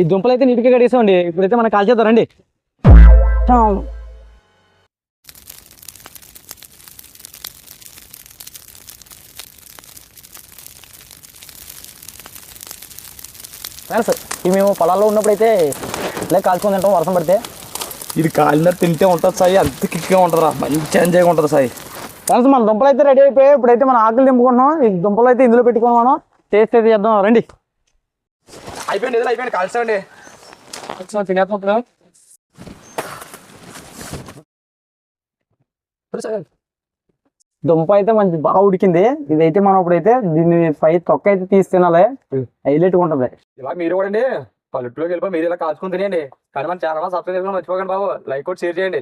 ఈ దుంపలు అయితే నీట్గా కడిగేసామండి. ఇప్పుడైతే మనం కాల్చేద్దాం రండి. ఫ్రెండ్స్ ఇవి మేము పొలాల్లో ఉన్నప్పుడైతే ఇలా కాల్చుకొని తింటాం వర్షం పడితే. ఇది కాలిన తింటే ఉంటుంది సాయి, అంత కిక్గా ఉంటుందిరా, మంచి ఎంజాయ్గా ఉంటుంది సాయి. ఫ్రెండ్స్ మన దుంపలు అయితే రెడీ అయిపోయాయి. ఇప్పుడైతే మనం ఆకులు దింపుకుంటున్నాం. ఈ దుంపలు అయితే ఇందులో పెట్టుకుని మనం టేస్ట్ అయితే చేద్దాం రండి. అయిపోయింది కాల్చండి. తినేస్తున్నాం. దుంప అయితే మంచి బాగా ఉడికింది. ఇదైతే మనం ఇప్పుడైతే దీన్ని పై తొక్క అయితే తీసి తినాలి, హైలైట్గా ఉంటుంది. ఇలా మీరు కూడా అండి పల్లెటూరులోకి వెళ్ళిపోయి మీరు ఇలా కాల్చుకుని తినేయండి. కానీ మన ఛానల్ సబ్స్క్రైబ్ చేసుకోవడం మర్చిపోకండి బాబు. లైక్ కూడా షేర్ చేయండి.